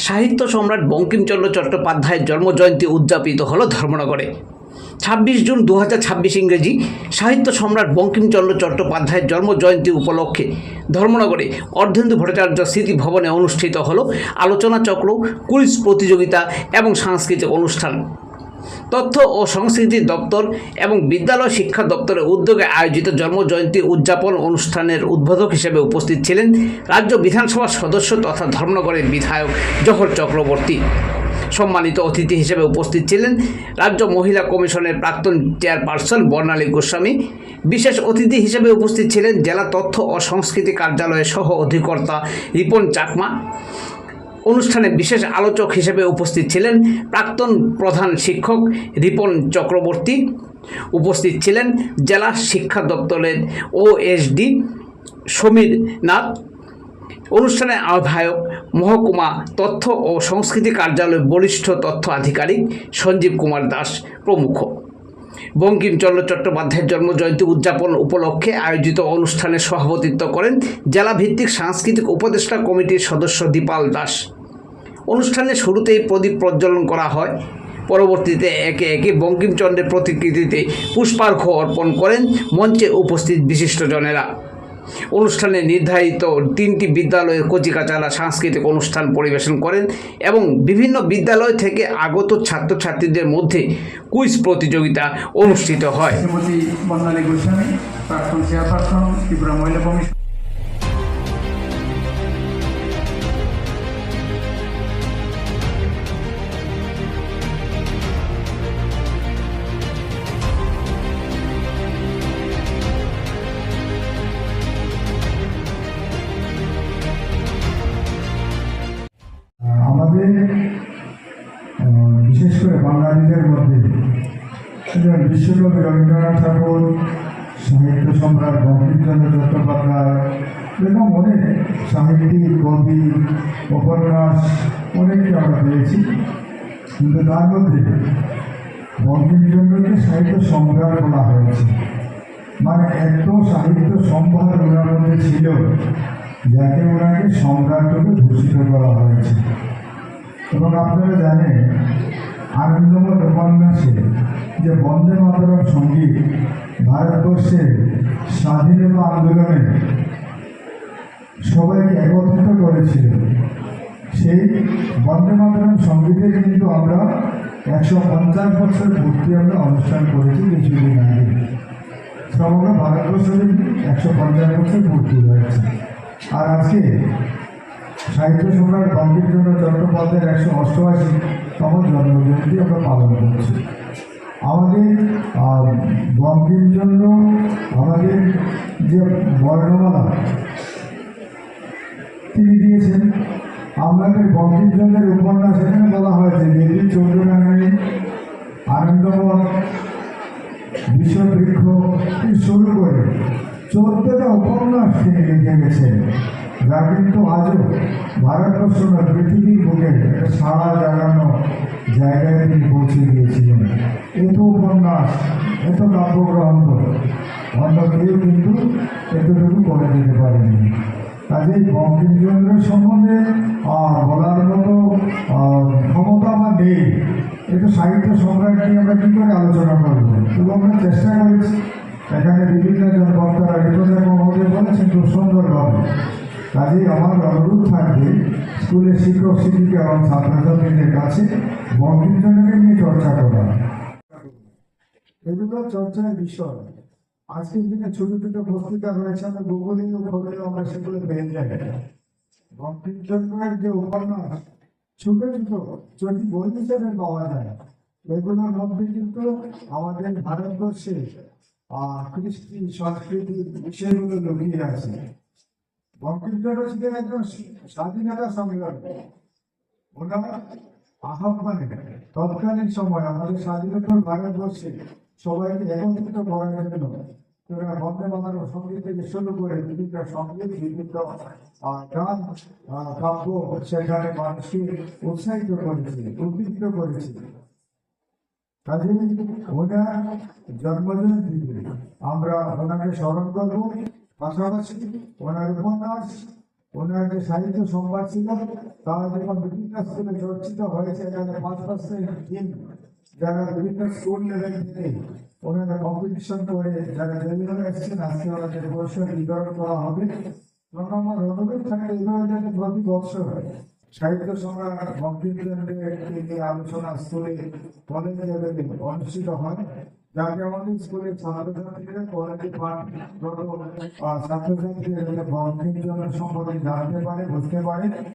সাহিত্য সম্রাট বঙ্কিমচন্দ্র চট্টোপাধ্যায়ের জন্মজয়ন্তী উদযাপিত হল ধর্মনগরে। 26 জুন 2026 ইংরেজি সাহিত্য সম্রাট বঙ্কিমচন্দ্র চট্টোপাধ্যায়ের জন্মজয়ন্তী উপলক্ষে ধর্মনগরে অর্ধেন্দু ভট্টাচার্য স্মৃতি ভবনে অনুষ্ঠিত হল আলোচনা চক্র, কুইজ প্রতিযোগিতা এবং সাংস্কৃতিক অনুষ্ঠান। তথ্য ও সংস্কৃতি দপ্তর এবং বিদ্যালয় শিক্ষা দপ্তরের উদ্যোগে আয়োজিত জন্মজয়ন্তী উদযাপন অনুষ্ঠানের উদ্বোধক হিসেবে উপস্থিত ছিলেন রাজ্য বিধানসভার সদস্য তথা ধর্মনগরের বিধায়ক জহর চক্রবর্তী। সম্মানিত অতিথি হিসেবে উপস্থিত ছিলেন রাজ্য মহিলা কমিশনের প্রাক্তন চেয়ারপারসন বর্ণালী গোস্বামী। বিশেষ অতিথি হিসেবে উপস্থিত ছিলেন জেলা তথ্য ও সংস্কৃতি কার্যালয়ের সহ অধিকর্তা রিপন চাকমা। অনুষ্ঠানে বিশেষ আলোচক হিসেবে উপস্থিত ছিলেন প্রাক্তন প্রধান শিক্ষক রিপন চক্রবর্তী। উপস্থিত ছিলেন জেলা শিক্ষা দপ্তরের ওএসডি সমীর নাথ, অনুষ্ঠানে আহ্বায়ক মহকুমা তথ্য ও সংস্কৃতি কার্যালয়ের বরিষ্ঠ তথ্য আধিকারিক সঞ্জীব কুমার দাস প্রমুখ। বঙ্কিমচন্দ্র চট্টোপাধ্যায়ের জন্মজয়ন্তী উদযাপন উপলক্ষে আয়োজিত অনুষ্ঠানে সভাপতিত্ব করেন জেলাভিত্তিক সাংস্কৃতিক উপদেষ্টা কমিটির সদস্য দীপাল দাস। অনুষ্ঠানের শুরুতেই প্রদীপ প্রজ্বলন করা হয়। পরবর্তীতে একে একে বঙ্কিমচন্দ্রের প্রতিকৃতিতে পুষ্পার্ঘ্য অর্পণ করেন মঞ্চে উপস্থিত বিশিষ্টজনেরা। অনুষ্ঠানে নির্ধারিত 3টি বিদ্যালয়ের কচিকাচারা সাংস্কৃতিক অনুষ্ঠান পরিবেশন করেন এবং বিভিন্ন বিদ্যালয় থেকে আগত ছাত্রছাত্রীদের মধ্যে কুইজ প্রতিযোগিতা অনুষ্ঠিত হয়। শ্রীমতী বর্ণালী গোস্বামী, প্রাক্তন চেয়ারপারসন, ত্রিপুরা মহিলা কমিশন। আমাদের বিশেষ করে বাঙালিদের মধ্যে বিশ্বকবি রবীন্দ্রনাথ ঠাকুর, সাহিত্য সম্রাট বঙ্কিমচন্দ্র চট্টোপাধ্যায় এবং অনেক সাহিত্যিক, কবি, উপন্যাস অনেককে আমরা পেয়েছি। কিন্তু তার মধ্যে বঙ্কিমচন্দ্রকে সাহিত্য সম্রাট বলা হয়েছে। মানে এত সাহিত্য সম্ভার ওনার মধ্যে ছিল যাকে ওনাকে সম্রাট রূপে ভূষিত করা হয়েছে। এবং আপনারা জানেন, আনন্দমঠ উপন্যাসে যে বন্দে মাতরম সঙ্গীত ভারতবর্ষের স্বাধীনতা আন্দোলনে সবাইকে একত্রিত করেছিল, সেই বন্দে মাতরম সঙ্গীতের কিন্তু আমরা 150 বছর পূর্তি আমরা অনুষ্ঠান করেছি কিছুদিন আগে। সমগ্র ভারতবর্ষের 150 বছর পূর্তি হয়েছে। আর আজকে সাহিত্য সম্রাট বঙ্কিমচন্দ্র চট্টোপাধ্যায়ের 188তম জন্মজয়ন্তী আমরা পালন করছি। আমাদের বঙ্কিমচন্দ্র আমাদের যে বর্ণমালা তিনি দিয়েছেন, আমাদের বঙ্কিমচন্দ্রের উপন্যাস এখানে বলা হয়েছে দেবী চন্দ্রনারায়ণ, আনন্দমঠ, বিশ্ববৃক্ষ শুরু করে 14টা উপন্যাস তিনি লিখে গেছেন, যা কিন্তু আজও ভারতবর্ষ না পৃথিবীর বুকে একটা সারা জাগানো জায়গায় তিনি পৌঁছে গিয়েছিলেন। এত উপন্যাস, এত কাব্যগ্রন্থ অন্য কেউ কিন্তু এতটুকু করে দিতে পারেনি। কাজেই বঙ্কিমচন্দ্রের সম্বন্ধে বলার মতো ক্ষমতা আমার নেই। একটু সাহিত্য সম্রাট নিয়ে আমরা কী করে আলোচনা করবো, এবং আমরা চেষ্টা করেছি। এখানে বিভিন্ন জন বক্তারা রিপোর্টার মহোদয় বলেছেন খুব সুন্দরভাবে। কাজেই আমার অনুরোধ থাকবে স্কুলের শিক্ষক শিক্ষিকা এবং ছাত্রছাত্রীদের কাছে বঙ্কিমচন্দ্রকে নিয়ে চর্চা করা। এগুলো চর্চার বিষয়। আজকের দিনে ছোট ছোট পত্রিকা রয়েছে, আমরা গুগলেও খবরেও আমরা সেগুলো পেয়ে যাই। বঙ্কিমচন্দ্রের যে উপন্যাস ছোট ছোট যদি বই হিসেবে পাওয়া যায়, এগুলোর মধ্যে কিন্তু আমাদের ভারতবর্ষে কৃষ্টি সংস্কৃতির বিষয়গুলো লুকিয়ে আছে। বঙ্কিমচন্দ্র ছিলেন একজন স্বাধীনতা সংগ্রামী। ওনার আহ্বানে তৎকালীন সময় আমাদের স্বাধীনতার ভারতবর্ষে সবাইকে একত্রিত করার জন্য বন্দে মাতরম সঙ্গীত থেকে শুরু করে বিভিন্ন সঙ্গীত, বিভিন্ন গান, কাব্য সেখানে মানুষকে উৎসাহিত করেছে, উদ্দীপ্ত করেছে। কাজে ওনার জন্মজয়ন্তীতে আমরা ওনাকে স্মরণ করব, পাশাপাশি ওনার উপন্যাস, ওনার যে সাহিত্য সম্ভার ছিল তা যখন বিভিন্ন স্কুলে চর্চিত হয়েছে, এখানে 5% টিম যারা বিভিন্ন স্কুল লেভেল থেকে ওনারা কম্পিটিশন করে যারা ডেলিভারি এসেছেন, আজকে ওনাদের পুরস্কার বিতরণ করা হবে। এবং আমার অনুরোধ থাকে এইভাবে যাতে প্রতি বছর সাহিত্য সম্রাট বঙ্কিমচন্দ্রের নিয়ে আলোচনা স্কুলে কলেজ লেভেলে অনুষ্ঠিত হয়, যাতে আমাদের স্কুলের ছাত্রছাত্রীরা কলেজে ছাত্রছাত্রীরা বঙ্কিমচন্দ্র সম্পর্কে জানতে পারে, বুঝতে পারে।